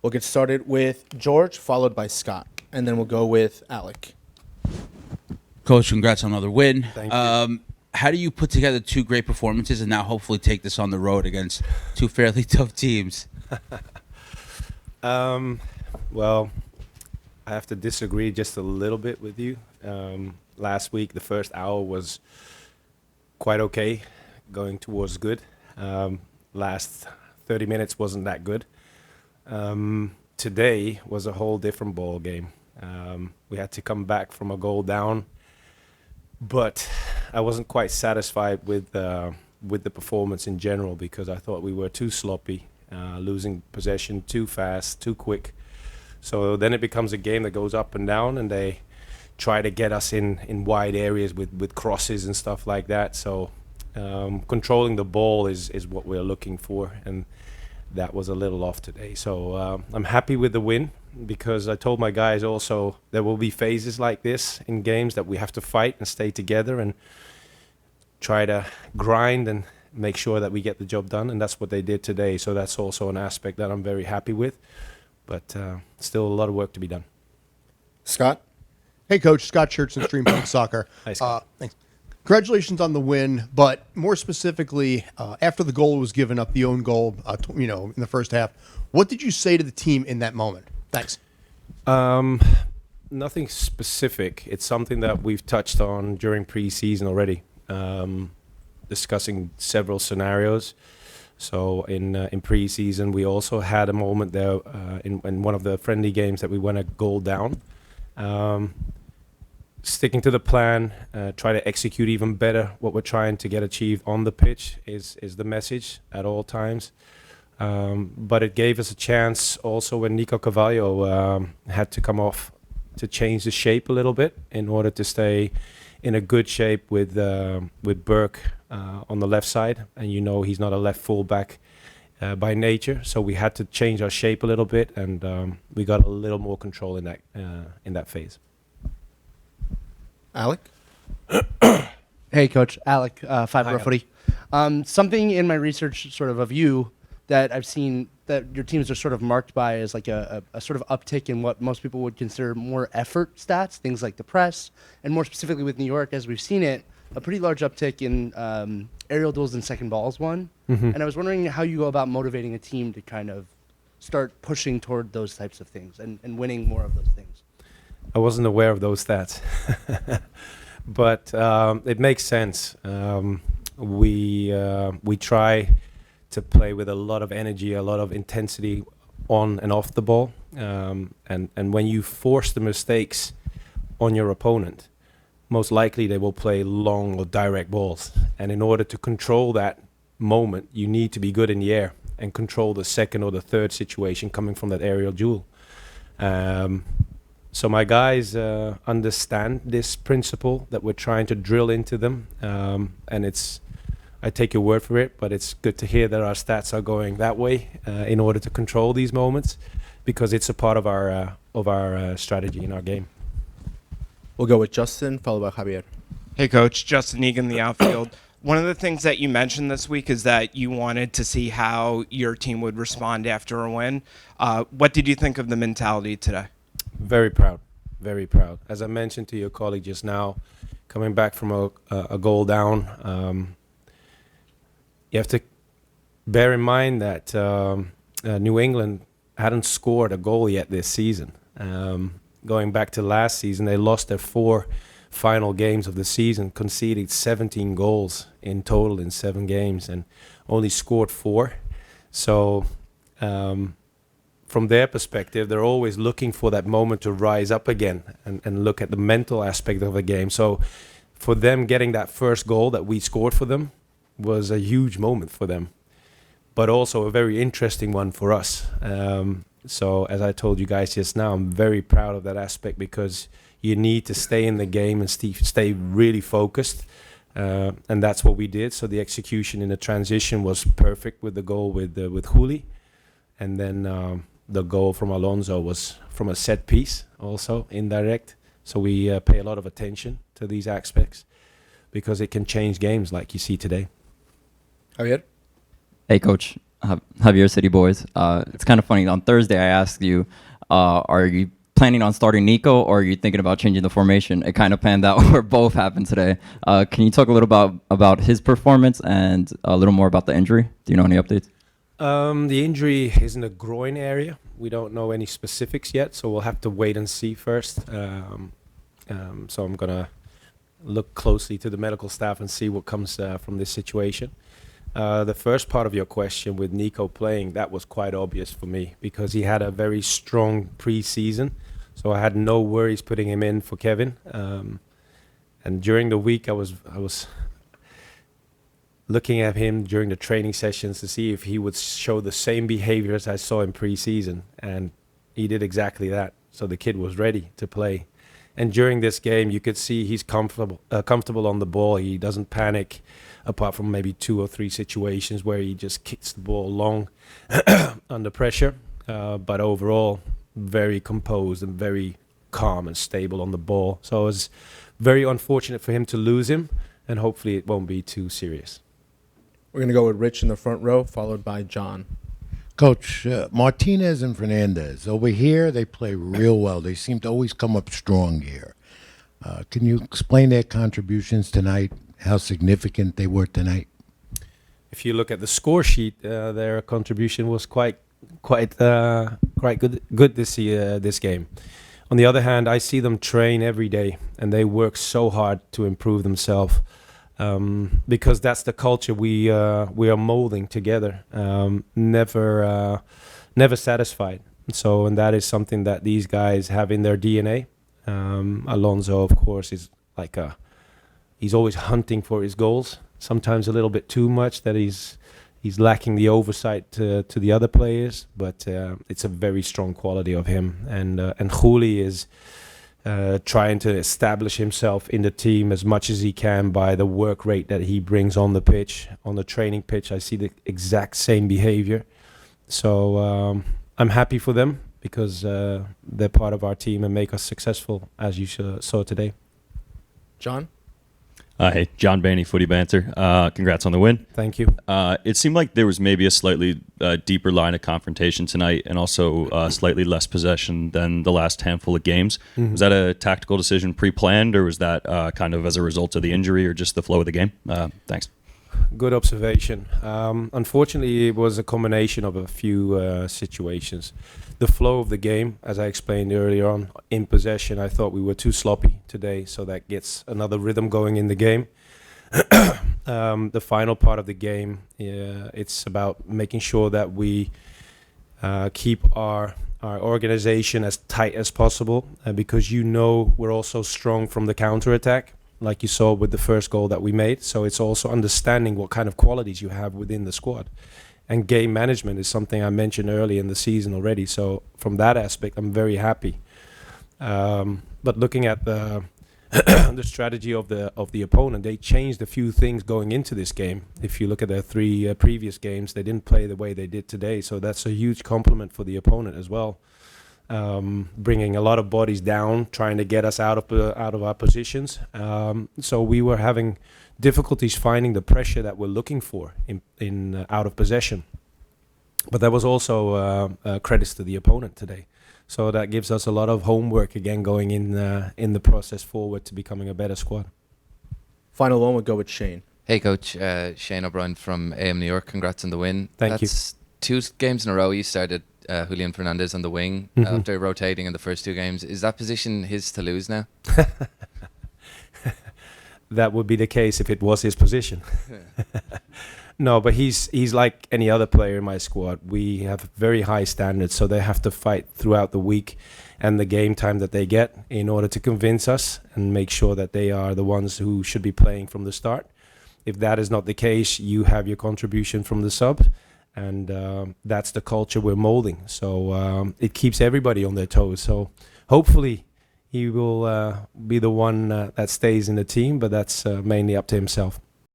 We'll get started with George, followed by Scott, and then we'll go with Alec. Coach, congrats on another win. Thank you. How do you put together two great performances and now hopefully take this on the road against two fairly tough teams? Well, I have to disagree just a little bit with you. Last week, the first hour was quite okay, going towards good. Last 30 minutes wasn't that good. Today was a whole different ball game. We had to come back from a goal down, but I wasn't quite satisfied with the performance in general because I thought we were too sloppy, losing possession too fast, too quick. So then it becomes a game that goes up and down, and they try to get us in wide areas with crosses and stuff like that. So controlling the ball is what we're looking for, and that was a little off today. So I'm happy with the win because I told my guys also there will be phases like this in games that we have to fight and stay together and try to grind and make sure that we get the job done, and that's what they did today. So that's also an aspect that I'm very happy with, but still a lot of work to be done. Scott? Hey, Coach. Scott Church, Stream Point Soccer. Hi, Scott. Thanks. Congratulations on the win, but more specifically, after the goal was given up, the own goal, in the first half, what did you say to the team in that moment? Thanks. Nothing specific. It's something that we've touched on during preseason already, discussing several scenarios. So in preseason, we also had a moment there in one of the friendly games that we went a goal down. Sticking to the plan, try to execute even better what we're trying to get achieved on the pitch is the message at all times. But it gave us a chance also when Nico Carvalho had to come off to change the shape a little bit in order to stay in a good shape with Burke on the left side. And he's not a left fullback by nature, so we had to change our shape a little bit, and we got a little more control in that phase. Alec? Hey, Coach. Alec, Five Hi, Row Footy. Something in my research sort of you that I've seen that your teams are sort of marked by as like a sort of uptick in what most people would consider more effort stats, things like the press, and more specifically with New York, as we've seen it, a pretty large uptick in aerial duels and second balls won. Mm-hmm. And I was wondering how you go about motivating a team to kind of start pushing toward those types of things and winning more of those things. I wasn't aware of those stats, but it makes sense. We try to play with a lot of energy, a lot of intensity on and off the ball, and when you force the mistakes on your opponent, most likely they will play long or direct balls. And in order to control that moment, you need to be good in the air and control the second or the third situation coming from that aerial duel. So my guys understand this principle that we're trying to drill into them, and I take your word for it, but it's good to hear that our stats are going that way in order to control these moments, because it's a part of our strategy in our game. We'll go with Justin, followed by Javier. Hey, Coach. Justin Egan, the outfield. One of the things that you mentioned this week is that you wanted to see how your team would respond after a win. What did you think of the mentality today? Very proud, very proud. As I mentioned to your colleague just now, coming back from a goal down, you have to bear in mind that New England hadn't scored a goal yet this season. Going back to last season, they lost their 4 final games of the season, conceded 17 goals in total in 7 games, and only scored 4. So from their perspective, they're always looking for that moment to rise up again and look at the mental aspect of the game. So for them, getting that first goal that we scored for them was a huge moment for them, but also a very interesting one for us. So as I told you guys just now, I'm very proud of that aspect, because you need to stay in the game and stay really focused. And that's what we did. So the execution in the transition was perfect with the goal with Juli. And then the goal from Alonso was from a set piece, also indirect. So we pay a lot of attention to these aspects, because it can change games like you see today. Javier? Hey, Coach. Javier City Boys. It's kind of funny. On Thursday, I asked you, are you planning on starting Nico, or are you thinking about changing the formation? It kind of panned out where both happened today. Can you talk a little about his performance and a little more about the injury? Do you know any updates? The injury is in the groin area. We don't know any specifics yet, so we'll have to wait and see first. So I'm going to look closely to the medical staff and see what comes from this situation. The first part of your question with Nico playing, that was quite obvious for me because he had a very strong pre-season. So I had no worries putting him in for Kevin. And during the week, I was looking at him during the training sessions to see if he would show the same behavior as I saw in pre-season. And he did exactly that. So the kid was ready to play. And during this game, you could see he's comfortable on the ball. He doesn't panic, apart from maybe 2 or 3 situations where he just kicks the ball long under pressure. But overall, very composed and very calm and stable on the ball. So it was very unfortunate for him to lose him, and hopefully it won't be too serious. We're going to go with Rich in the front row, followed by John. Coach, Martinez and Fernandez, over here, they play real well. They seem to always come up strong here. Can you explain their contributions tonight, how significant they were tonight? If you look at the score sheet, their contribution was quite good this game. On the other hand, I see them train every day, and they work so hard to improve themselves. Because that's the culture we are molding together. Never satisfied. And that is something that these guys have in their DNA. Alonso, of course, is he's always hunting for his goals. Sometimes a little bit too much, that he's lacking the oversight to the other players. But it's a very strong quality of him. And Juli is trying to establish himself in the team as much as he can by the work rate that he brings on the pitch. On the training pitch, I see the exact same behavior. So I'm happy for them because they're part of our team and make us successful, as you saw today. John? Hey, John Bainey, Footy Banter. Congrats on the win. Thank you. It seemed like there was maybe a slightly deeper line of confrontation tonight and also slightly less possession than the last handful of games. Mm-hmm. Was that a tactical decision pre-planned, or was that kind of as a result of the injury or just the flow of the game? Thanks. Good observation. Unfortunately, it was a combination of a few situations. The flow of the game, as I explained earlier on, in possession, I thought we were too sloppy today, so that gets another rhythm going in the game. The final part of the game, it's about making sure that we keep our organization as tight as possible, because we're also strong from the counter-attack, like you saw with the first goal that we made. So it's also understanding what kind of qualities you have within the squad. And game management is something I mentioned early in the season already. So from that aspect, I'm very happy. But looking at the the strategy of the opponent, they changed a few things going into this game. If you look at their 3 previous games, they didn't play the way they did today. So that's a huge compliment for the opponent as well. Bringing a lot of bodies down, trying to get us out of our positions. So we were having difficulties finding the pressure that we're looking for in out of possession. But that was also credits to the opponent today. So that gives us a lot of homework again going in the process forward to becoming a better squad. Final one would go with Shane. Hey, Coach. Shane O'Brien from AM New York. Congrats on the win. Thank you. That's 2 games in a row you started Julian Fernandez on the wing after rotating in the first 2 games. Is that position his to lose now? That would be the case if it was his position. No, but he's like any other player in my squad. We have very high standards, so they have to fight throughout the week and the game time that they get in order to convince us and make sure that they are the ones who should be playing from the start. If that is not the case, you have your contribution from the sub, and that's the culture we're molding. So it keeps everybody on their toes. So hopefully he will be the one that stays in the team, but that's mainly up to himself.